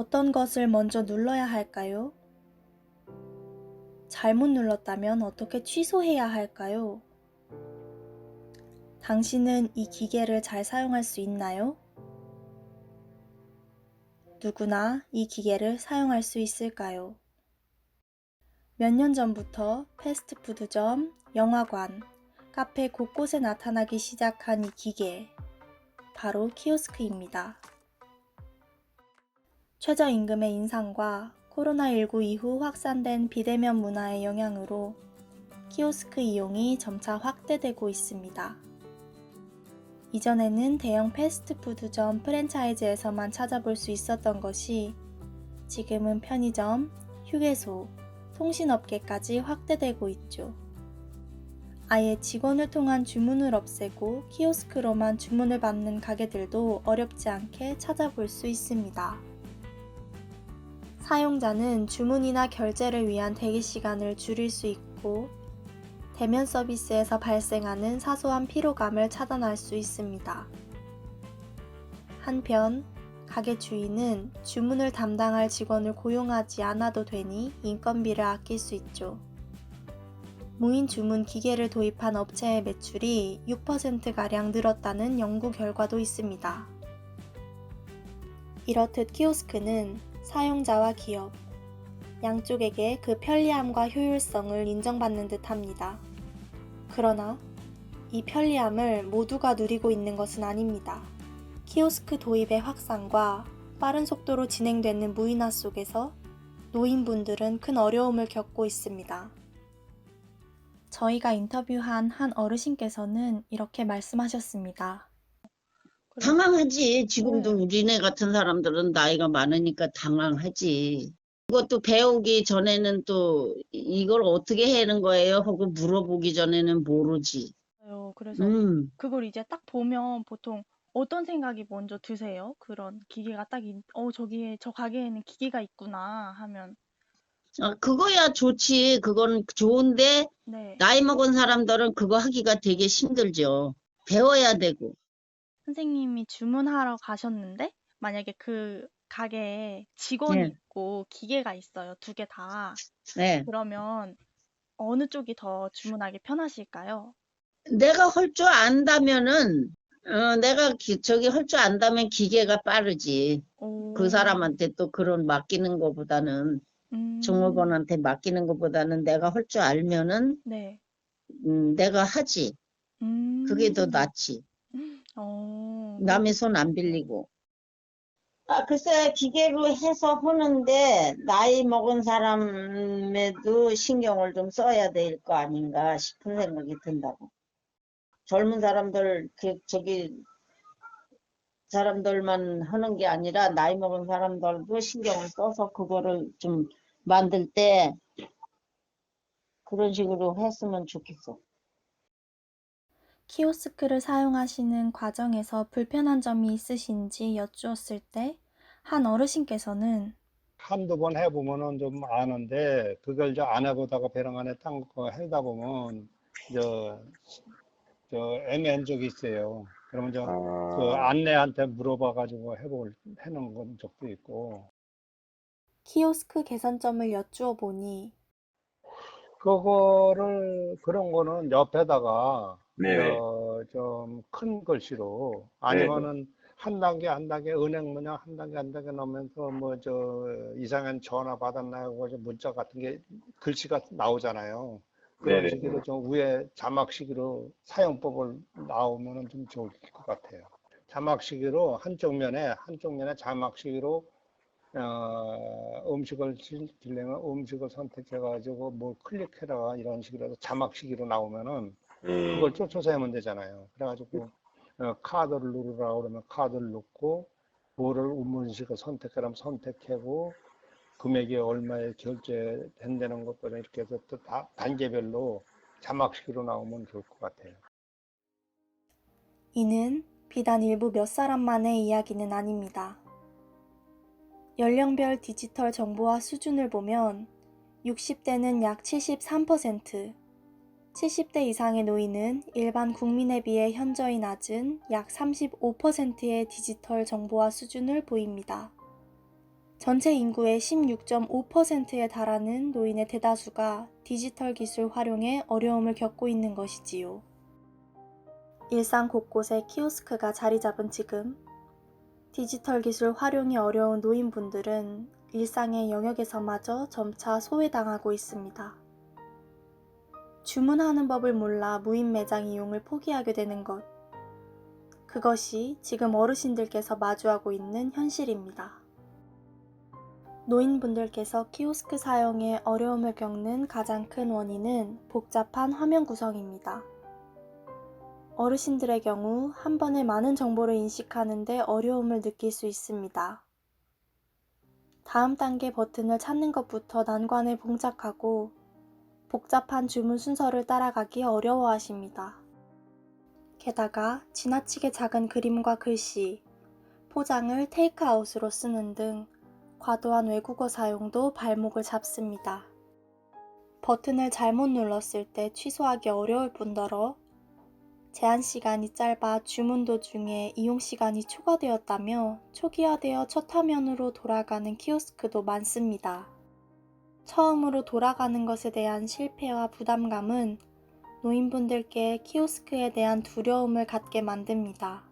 어떤 것을 먼저 눌러야 할까요? 잘못 눌렀다면 어떻게 취소해야 할까요? 당신은 이 기계를 잘 사용할 수 있나요? 누구나 이 기계를 사용할 수 있을까요? 몇 년 전부터 패스트푸드점, 영화관, 카페 곳곳에 나타나기 시작한 이 기계, 바로 키오스크입니다. 최저임금의 인상과 코로나19 이후 확산된 비대면 문화의 영향으로 키오스크 이용이 점차 확대되고 있습니다. 이전에는 대형 패스트푸드점 프랜차이즈에서만 찾아볼 수 있었던 것이 지금은 편의점, 휴게소, 통신업계까지 확대되고 있죠. 아예 직원을 통한 주문을 없애고 키오스크로만 주문을 받는 가게들도 어렵지 않게 찾아볼 수 있습니다. 사용자는 주문이나 결제를 위한 대기 시간을 줄일 수 있고 대면 서비스에서 발생하는 사소한 피로감을 차단할 수 있습니다. 한편 가게 주인은 주문을 담당할 직원을 고용하지 않아도 되니 인건비를 아낄 수 있죠. 무인 주문 기계를 도입한 업체의 매출이 6%가량 늘었다는 연구 결과도 있습니다. 이렇듯 키오스크는 사용자와 기업, 양쪽에게 그 편리함과 효율성을 인정받는 듯 합니다. 그러나 이 편리함을 모두가 누리고 있는 것은 아닙니다. 키오스크 도입의 확산과 빠른 속도로 진행되는 무인화 속에서 노인분들은 큰 어려움을 겪고 있습니다. 저희가 인터뷰한 한 어르신께서는 이렇게 말씀하셨습니다. 당황하지. 지금도 우리네 같은 사람들은 나이가 많으니까 당황하지. 그것도 배우기 전에는 또 이걸 어떻게 하는 거예요? 하고 물어보기 전에는 모르지. 그래서 그걸 이제 딱 보면 보통 어떤 생각이 먼저 드세요? 그런 기계가 딱 저기에 저 가게에는 기계가 있구나 하면. 그거야 좋지. 그건 좋은데 네. 나이 먹은 사람들은 그거 하기가 되게 힘들죠. 배워야 되고. 선생님이 주문하러 가셨는데 만약에 그 가게에 직원이 네. 있고 기계가 있어요. 두 개 다. 네. 그러면 어느 쪽이 더 주문하기 편하실까요? 내가 할 줄 안다면은 내가 저기 할 줄 안다면 기계가 빠르지. 그 사람한테 또 그런 맡기는 것보다는 종업원한테 맡기는 것보다는 내가 할 줄 알면은 네. 내가 하지. 그게 더 낫지. 남의 손 안 빌리고. 글쎄 기계로 해서 하는데 나이 먹은 사람에도 신경을 좀 써야 될 거 아닌가 싶은 생각이 든다고. 젊은 사람들 사람들만 하는 게 아니라 나이 먹은 사람들도 신경을 써서 그거를 좀 만들 때 그런 식으로 했으면 좋겠어. 키오스크를 사용하시는 과정에서 불편한 점이 있으신지 여쭈었을 때 한 어르신께서는 한두 번 해보면은 좀 아는데 그걸 안 해보다가 배랑 안에 딱 하다 보면 저 애매한 적이 있어요. 그러면 그 안내한테 물어봐가지고 해놓은 건 적도 있고. 키오스크 개선점을 여쭈어 보니 그런 거는 옆에다가 네. 좀 큰 글씨로 네. 아니면은 한 단계 한 단계 은행 문양 한 단계 한 단계 넣으면서 이상한 전화 받았나요? 그거 문자 같은 게 글씨가 나오잖아요. 그런 네네. 식으로 좀 위에 자막식으로 사용법을 나오면은 좀 좋을 것 같아요. 자막식으로 한쪽 면에 자막식으로 음식을 시키려면 음식을 선택해가지고 뭐 클릭해라 이런 식으로 해서 자막식으로 나오면은 그걸 쫓아서 하면 되잖아요. 그래가지고 카드를 누르라 그러면 카드를 넣고 뭐를 음식을 선택하라면 선택하고 금액이 얼마에 결제된다는 것보다 이렇게 해서 또 단계별로 자막식으로 나오면 좋을 것 같아요. 이는 비단 일부 몇 사람만의 이야기는 아닙니다. 연령별 디지털 정보화 수준을 보면 60대는 약 73%, 70대 이상의 노인은 일반 국민에 비해 현저히 낮은 약 35%의 디지털 정보화 수준을 보입니다. 전체 인구의 16.5%에 달하는 노인의 대다수가 디지털 기술 활용에 어려움을 겪고 있는 것이지요. 일상 곳곳에 키오스크가 자리 잡은 지금, 디지털 기술 활용이 어려운 노인분들은 일상의 영역에서마저 점차 소외당하고 있습니다. 주문하는 법을 몰라 무인 매장 이용을 포기하게 되는 것. 그것이 지금 어르신들께서 마주하고 있는 현실입니다. 노인분들께서 키오스크 사용에 어려움을 겪는 가장 큰 원인은 복잡한 화면 구성입니다. 어르신들의 경우 한 번에 많은 정보를 인식하는 데 어려움을 느낄 수 있습니다. 다음 단계 버튼을 찾는 것부터 난관에 봉착하고 복잡한 주문 순서를 따라가기 어려워하십니다. 게다가 지나치게 작은 그림과 글씨, 포장을 테이크아웃으로 쓰는 등 과도한 외국어 사용도 발목을 잡습니다. 버튼을 잘못 눌렀을 때 취소하기 어려울 뿐더러 제한 시간이 짧아 주문 도중에 이용 시간이 초과되었다며 초기화되어 첫 화면으로 돌아가는 키오스크도 많습니다. 처음으로 돌아가는 것에 대한 실패와 부담감은 노인분들께 키오스크에 대한 두려움을 갖게 만듭니다.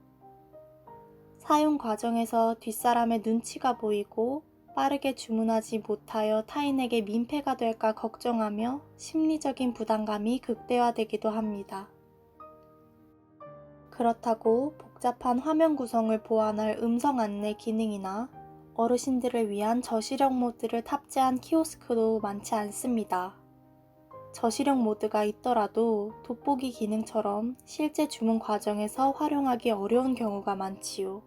사용 과정에서 뒷사람의 눈치가 보이고 빠르게 주문하지 못하여 타인에게 민폐가 될까 걱정하며 심리적인 부담감이 극대화되기도 합니다. 그렇다고 복잡한 화면 구성을 보완할 음성 안내 기능이나 어르신들을 위한 저시력 모드를 탑재한 키오스크도 많지 않습니다. 저시력 모드가 있더라도 돋보기 기능처럼 실제 주문 과정에서 활용하기 어려운 경우가 많지요.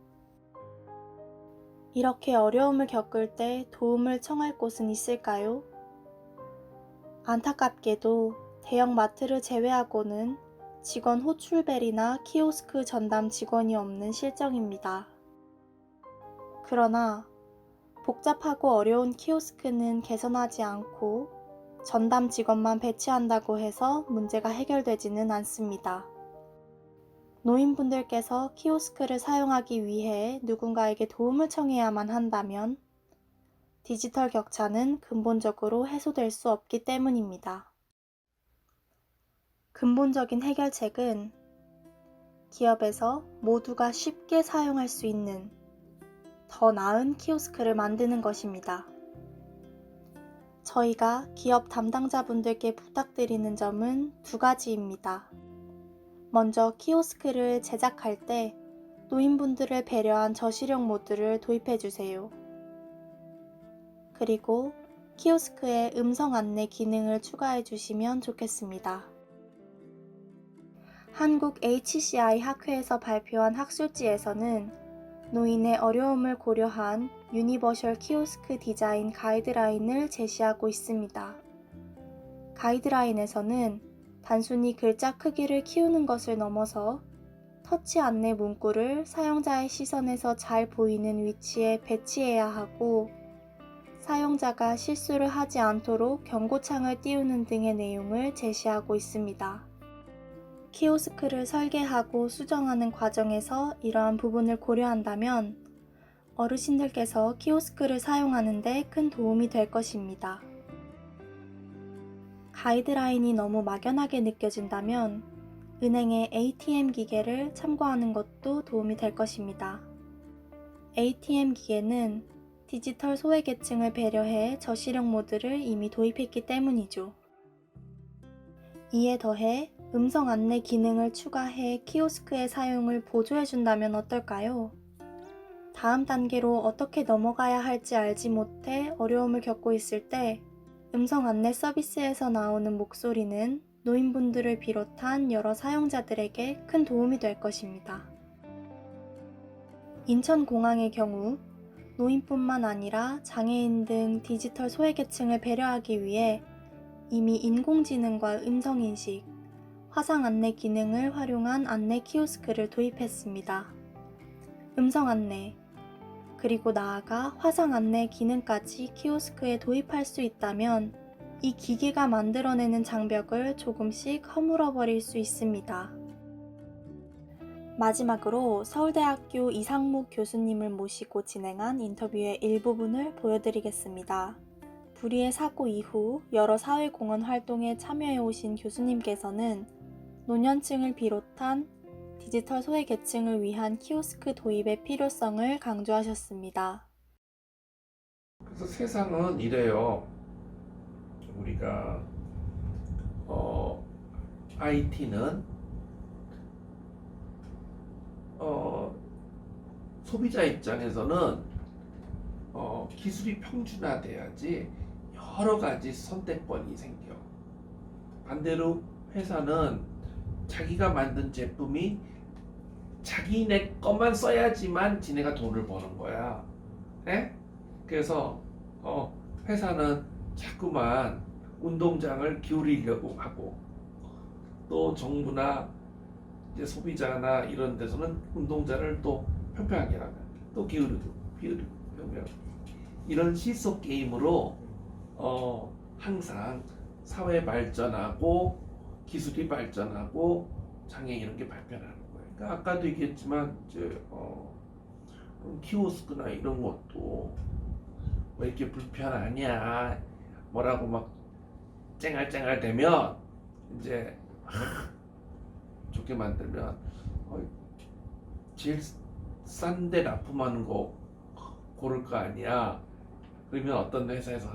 이렇게 어려움을 겪을 때 도움을 청할 곳은 있을까요? 안타깝게도 대형 마트를 제외하고는 직원 호출벨이나 키오스크 전담 직원이 없는 실정입니다. 그러나 복잡하고 어려운 키오스크는 개선하지 않고 전담 직원만 배치한다고 해서 문제가 해결되지는 않습니다. 노인분들께서 키오스크를 사용하기 위해 누군가에게 도움을 청해야만 한다면 디지털 격차는 근본적으로 해소될 수 없기 때문입니다. 근본적인 해결책은 기업에서 모두가 쉽게 사용할 수 있는 더 나은 키오스크를 만드는 것입니다. 저희가 기업 담당자분들께 부탁드리는 점은 두 가지입니다. 먼저 키오스크를 제작할 때 노인분들을 배려한 저시력 모드를 도입해 주세요. 그리고 키오스크에 음성 안내 기능을 추가해 주시면 좋겠습니다. 한국 HCI 학회에서 발표한 학술지에서는 노인의 어려움을 고려한 유니버셜 키오스크 디자인 가이드라인을 제시하고 있습니다. 가이드라인에서는 단순히 글자 크기를 키우는 것을 넘어서 터치 안내 문구를 사용자의 시선에서 잘 보이는 위치에 배치해야 하고 사용자가 실수를 하지 않도록 경고창을 띄우는 등의 내용을 제시하고 있습니다. 키오스크를 설계하고 수정하는 과정에서 이러한 부분을 고려한다면 어르신들께서 키오스크를 사용하는 데 큰 도움이 될 것입니다. 가이드라인이 너무 막연하게 느껴진다면 은행의 ATM 기계를 참고하는 것도 도움이 될 것입니다. ATM 기계는 디지털 소외계층을 배려해 저시력 모드를 이미 도입했기 때문이죠. 이에 더해 음성 안내 기능을 추가해 키오스크의 사용을 보조해준다면 어떨까요? 다음 단계로 어떻게 넘어가야 할지 알지 못해 어려움을 겪고 있을 때 음성 안내 서비스에서 나오는 목소리는 노인분들을 비롯한 여러 사용자들에게 큰 도움이 될 것입니다. 인천공항의 경우 노인뿐만 아니라 장애인 등 디지털 소외계층을 배려하기 위해 이미 인공지능과 음성인식, 화상 안내 기능을 활용한 안내 키오스크를 도입했습니다. 음성 안내, 그리고 나아가 화상 안내 기능까지 키오스크에 도입할 수 있다면 이 기계가 만들어내는 장벽을 조금씩 허물어 버릴 수 있습니다. 마지막으로 서울대학교 이상묵 교수님을 모시고 진행한 인터뷰의 일부분을 보여드리겠습니다. 불의의 사고 이후 여러 사회공헌 활동에 참여해 오신 교수님께서는 노년층을 비롯한 디지털 소외계층을 위한 키오스크 도입의 필요성을 강조하셨습니다. 그래서 세상은 이래요. 우리가 IT는 소비자 입장에서는 기술이 평준화돼야지 여러 가지 선택권이 생겨. 반대로 회사는 자기가 만든 제품이 자기네 것만 써야지만 지네가 돈을 버는 거야. 에? 그래서 회사는 자꾸만 운동장을 기울이려고 하고, 또 정부나 이제 소비자나 이런 데서는 운동장을 또 평평하게 하면 또 기울이고 평평. 이런 시소 게임으로 항상 사회 발전하고 기술이 발전하고 장애 이런 게 발전하는 거예요. 그러니까 아까도 얘기했지만 이제 키오스크나 이런 것도 왜 이렇게 불편하냐 뭐라고 막 쨍알쨍알 되면 이제 좋게 만들면 제일 싼데 납품하는 거 고를 거 아니야. 그러면 어떤 회사에서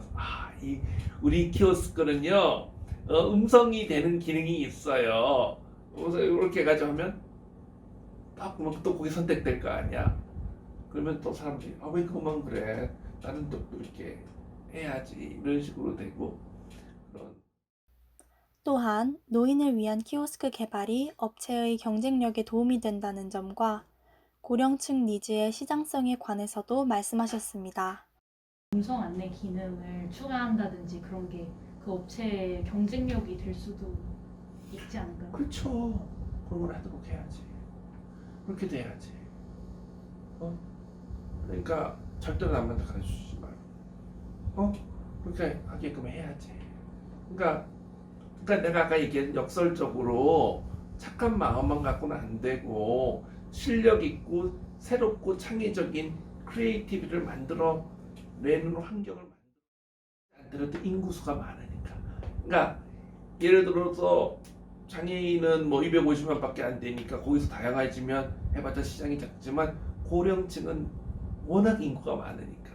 우리 키오스크는요 음성이 되는 기능이 있어요. 그래서 이렇게 해가지고 하면 딱 보면 또 거기 선택될 거 아니야. 그러면 또 사람들이 왜 그것만 그래? 나는 또 이렇게 해야지. 이런 식으로 되고. 또한 노인을 위한 키오스크 개발이 업체의 경쟁력에 도움이 된다는 점과 고령층 니즈의 시장성에 관해서도 말씀하셨습니다. 음성 안내 기능을 추가한다든지 그런 게 그 업체의 경쟁력이 될 수도 있지 않을까요? 그렇죠. 그런 걸 하도록 해야지. 그렇게 돼야지. 그러니까 절대로 남한테 가르쳐주지 말고 그렇게 하게끔 해야지. 그러니까 내가 아까 얘기한 역설적으로 착한 마음만 갖고는 안 되고 실력 있고 새롭고 창의적인 크리에이티비티를 만들어 내는 환경을 만들어도 인구수가 많으니까. 그러니까 예를 들어서 장애인은 뭐 250만밖에 안 되니까 거기서 다양해지면 해봤자 시장이 작지만 고령층은 워낙 인구가 많으니까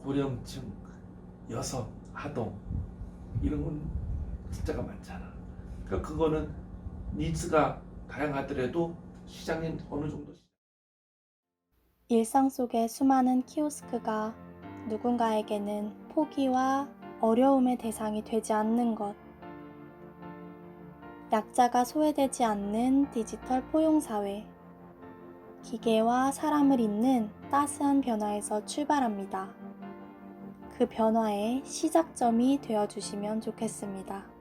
고령층, 여성, 아동 이런 건 숫자가 많잖아. 그러니까 그거는 니즈가 다양하더라도 시장은 어느 정도. 일상 속의 수많은 키오스크가 누군가에게는 포기와 어려움의 대상이 되지 않는 것. 약자가 소외되지 않는 디지털 포용사회. 기계와 사람을 잇는 따스한 변화에서 출발합니다. 그 변화의 시작점이 되어주시면 좋겠습니다.